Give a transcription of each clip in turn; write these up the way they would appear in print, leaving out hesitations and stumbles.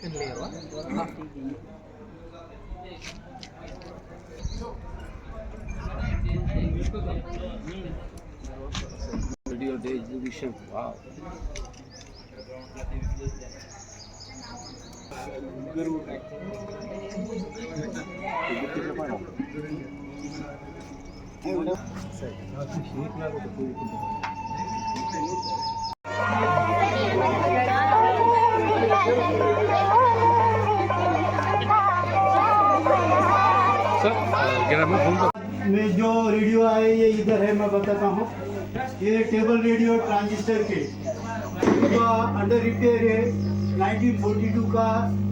Video the exhibition. Wow. में जो radio आए ये इधर है, मैं बताता हूँ। ये टेबल रेडियो ट्रांजिस्टर के अंडर रिपेयर है। 1942 का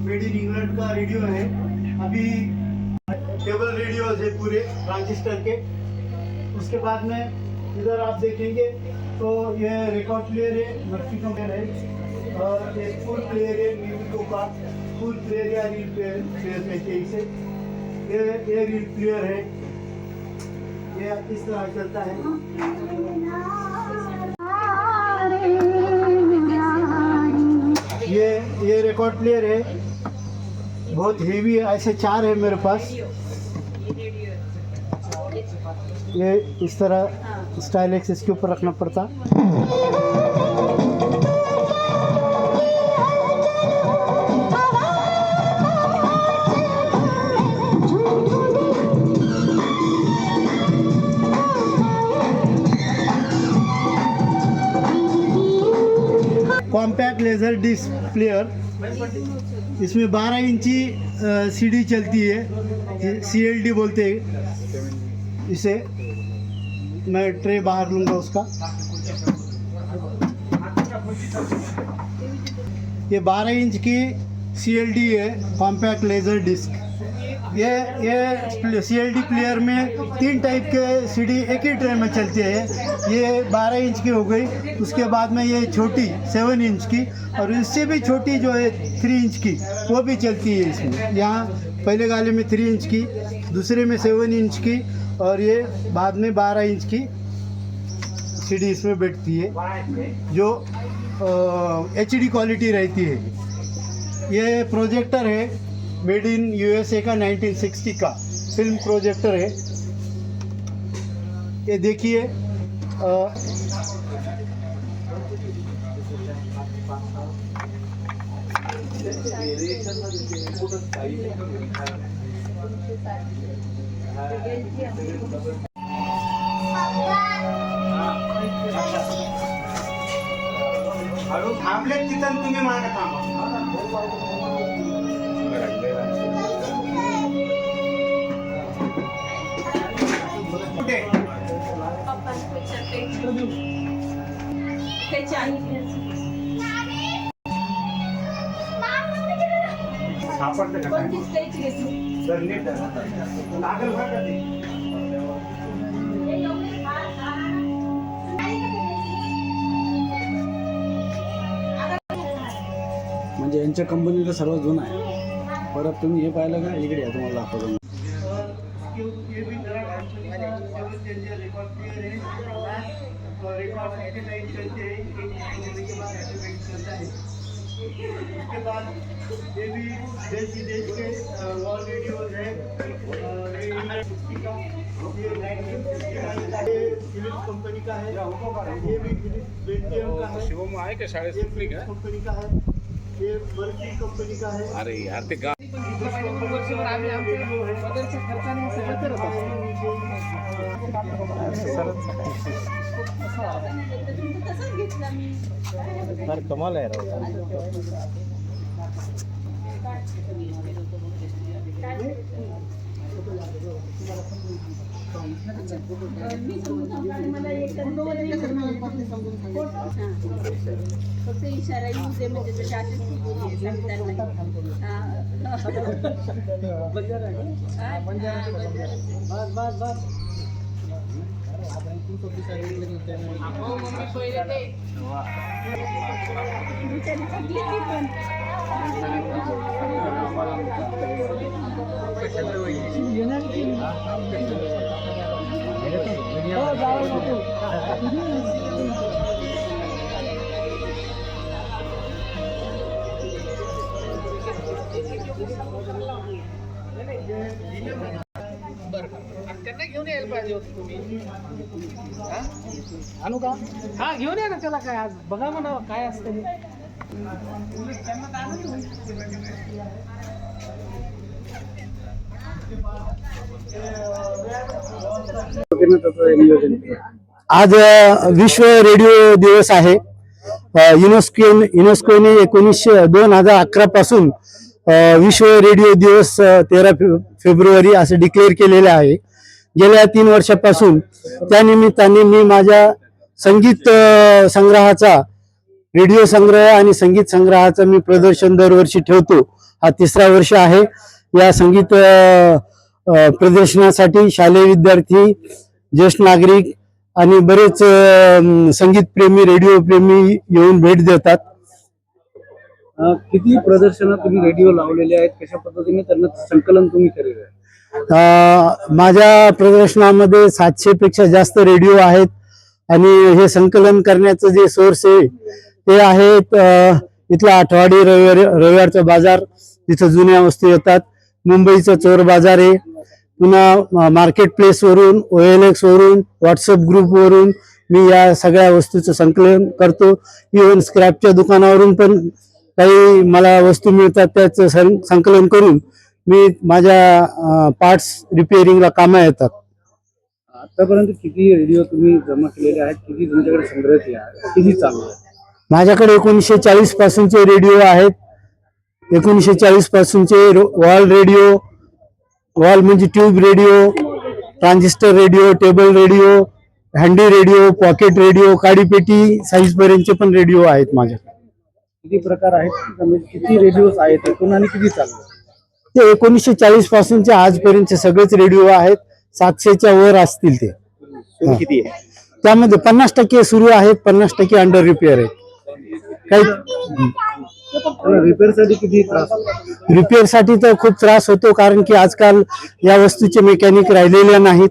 मेड इन इंग्लैंड का रेडियो है। अभी टेबल रेडियो है पूरे ट्रांजिस्टर के। उसके बाद में इधर आप देखेंगे तो ये रिकॉर्ड प्लेयर है, मर्फी कंपेयर है, और एक फुल प्लेयर है म्यूजिको का। फुल प्लेयर या रील प्लेयर कहते हैं इसे। ये रील प्लेयर है, ये इस तरह चलता है। ये रिकॉर्ड प्लेयर है, बहुत हेवी है। ऐसे 4 है मेरे पास। ये इस तरह स्टाइलेक्स इसके ऊपर रखना पड़ता। कॉम्पैक्ट लेज़र डिस्क प्लेयर, इसमें 12 इंची सीडी चलती है, CLD बोलते हैं इसे। मैं ट्रे बाहर लूँगा उसका। ये 12 इंच की CLD है, कॉम्पैक्ट लेज़र डिस्क। ये CLD प्लेयर में 3 टाइप के CD एक ही ट्रे में चलते हैं। ये 12 इंच की हो गई। उसके बाद में ये छोटी 7 इंच की, और इससे भी छोटी जो है 3 इंच की, वो भी चलती है इसमें। यहाँ पहले गाले में 3 इंच की, दूसरे में 7 इंच की, और ये बाद में 12 इंच की CD इसमें बैठती है, जो HD क्वालिटी रहती है। ये प्रोजेक्टर है, मेड इन USA का 1960 का फिल्म प्रोजेक्टर है। ये देखिए, थांबले तिथं तुम्ही मागे थांबा। म्हणजे यांच्या कंपनीला सर्वात जुना आहे। परत तुम्ही हे पाहिलं का, इकडे या तुम्हाला दाखवतो। उसके बाद ये भी देश विदेश के वॉल रेडियो है। ये 1959 का फिलिप्स कंपनी का है। ये भी फिलिप्स बेल्जियम का है। शिवम आहे का शाळेत सुटली का? कंपनी का है। ये मर्फी कंपनी का है। अरे यार ते गा कमाल आहे राव। फक्त इशारा यूज आहे, म्हणजे जसे असेच त्यांना घेऊन यायला पाहिजे होतं तुम्ही. आणू का? हा घेऊन या ना त्याला, काय आज बघा म्हणा काय असतं हे. आज विश्व रेडिओ दिवस आहे. युनेस्कोने 2011 पासून विश्व रेडिओ दिवस 13 फेब्रुवारी असं डिक्लेअर केलेलं आहे. गेल्या 3 वर्षापासून त्या निमित्ताने मी माझ्या संगीत संग्रहाचा, रेडिओ संग्रह आणि संगीत संग्रहाचा मी प्रदर्शन दरवर्षी ठेवतो. हा 3रा वर्ष आहे. या संगीत प्रदर्शनासाठी शालेय विद्यार्थी, ज्येष्ठ नागरिक आणि बरेच संगीत प्रेमी, रेडिओ प्रेमी येऊन भेट देतात. किती प्रदर्शनात तुम्ही रेडिओ लावलेले आहेत, कशा पद्धतीने त्यांना संकलन तुम्ही केलेलं आहे? माझ्या प्रदर्शनामध्ये 700 पेक्षा जास्त रेडिओ आहेत आणि हे संकलन करण्याचं जे सोर्स आहे ते आहेत इथला आठवडी रविवारचा बाजार, तिथं जुन्या वस्तू येतात. मुंबईचा चोर बाजार आहे. पुन्हा मार्केट प्लेस वरून, OLX वरून, व्हॉट्सअप ग्रुप वरून मी या सगळ्या वस्तूचं संकलन करतो. इव्हन स्क्रॅपच्या दुकानावरून पण काही मला वस्तू मिळतात, त्याचं संकलन करून मी माझ्या पार्ट्स रिपेअरिंगला कामा येतात. आतापर्यंत किती रेडिओ तुम्ही जमा केलेले आहेत, किती तुमच्याकडे संग्रह केले आहेत, किती चालू आहे? माझ्याकडे 1940 पासूनचे रेडिओ आहेत. 1940 पासूनचे वॉल रेडिओ, वॉल म्हणजे tube radio, transistor radio, table radio, handy radio, pocket radio, काडीपेटी साईज पर्यंतचे पण रेडिओ आहेत माझ्याकडे. किती प्रकार आहेत, किती रेडिओ आहेत एकूण आणि किती चालू आहे? ते 1940 पासूनचे आजपर्यंतचे सगळेच रेडिओ आहेत. 700च्या वर असतील ते. किती आहे? त्यामध्ये 50% सुरू आहेत, 50% अंडर रिपेअर आहेत. काही रिपेअर साठी किती त्रास? रिपेअर साठी तर खूप त्रास होतो, कारण की आजकाल या वस्तूचे मेकॅनिक राहिलेले नाहीत.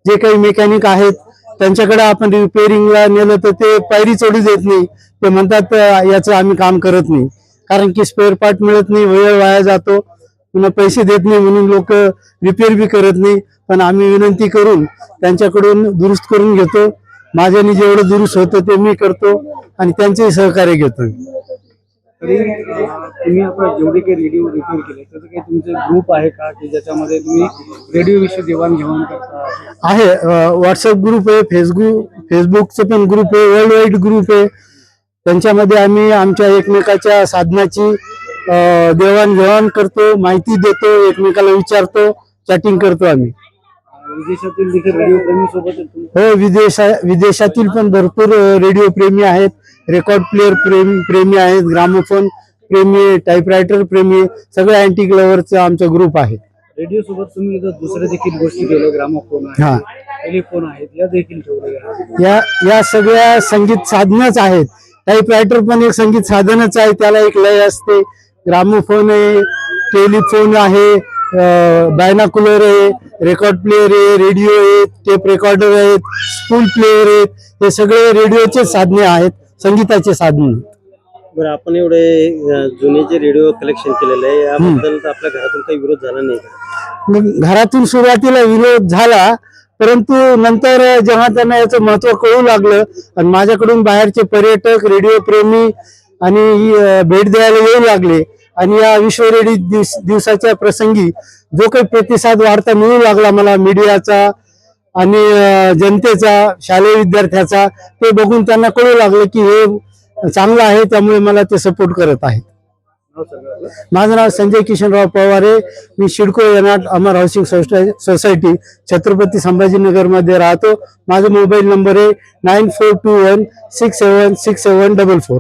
जे काही मेकॅनिक आहेत त्यांच्याकडे आपण रिपेअरिंगला नेलं तर ते पायरी चढू देत नाही. ते म्हणतात याचं आम्ही काम करत नाही, कारण की स्पेअर पार्ट मिळत नाही, वेळ वाया जातो, पुन्हा पैसे देत नाही म्हणून लोक रिपेअर बी करत नाही. पण आम्ही विनंती करून त्यांच्याकडून दुरुस्त करून घेतो. माझ्याने जेवढं दुरुस्त होतं ते मी करतो आणि त्यांचेही सहकार्य घेतो. तुम्ही आता जेवढे काही रेडिओ रिपेअर केले त्याचं काही तुमचे ग्रुप आहे का, की ज्याच्यामध्ये तुम्ही रेडिओ विषयी देवाणघेवाण करता? आहे. व्हॉट्सअप ग्रुप आहे, फेसबुकचे पण ग्रुप आहे, वर्ल्ड वाईड ग्रुप आहे. त्यांच्यामध्ये आम्ही आमच्या एकमेकाच्या साधनाची देवाणघेवाण करतो, माहिती देतो, एकमेकाला विचारतो, चॅटिंग करतो आम्ही. विदेशातील देखील रेडिओ प्रेमी सोबत? हो, विदेशातील पण भरपूर रेडिओ प्रेमी आहेत, रेकॉर्ड प्लेअर प्रेमी आहेत, ग्रामोफोन प्रेमी, टाईपरायटर प्रेमी, सगळ्या अँटिक लव्हरचा आमचा ग्रुप आहे. रेडिओ सोबत तुम्ही इथं दुसऱ्या देखील गोष्टी केल्या, ग्रामोफोन आहे, टेलिफोन आहेत, या देखील ठेवल्या. या सगळ्या संगीत साधनच आहेत. टाईपरायटर पण एक संगीत साधनच आहे, त्याला एक लय असते. ग्रामोफोन आहे, टेलिफोन आहे, बायनाकुलर आहे, रेकॉर्ड प्लेअर आहे, रेडिओ आहे, टेप रेकॉर्डर आहेत, स्पूल प्लेअर आहेत. हे सगळे रेडिओचे साधने आहेत, संगीताचे साधने. बरं, आपण एवढे जुने जे रेडिओ कलेक्शन केलेले आहे याबद्दल आपल्या घरातून काही विरोध झाला नाही का? घरातून सुरुवातीला विरोध झाला, परंतु नंतर जेव्हा त्यांना याचं महत्व कळू लागलं आणि माझ्याकडून बाहेरचे पर्यटक, रेडिओ प्रेमी आणि भेट द्यायला येऊ लागले आणि या विश्व रेडिओ दिवसाच्या प्रसंगी जो काही प्रतिसाद वाढता मिळू लागला मला मीडियाचा आणि जनतेचा, शालेय विद्यार्थ्याचा, ते बघून त्यांना कळू लागलं की हे चांगलं आहे, त्यामुळे मला ते सपोर्ट करत आहेत. माझं नाव संजय किशनराव पवार आहे. मी शिडको येनाट अमर हाऊसिंग सोसायटी छत्रपती संभाजीनगर मध्ये राहतो. माझा मोबाईल नंबर आहे 9421676744.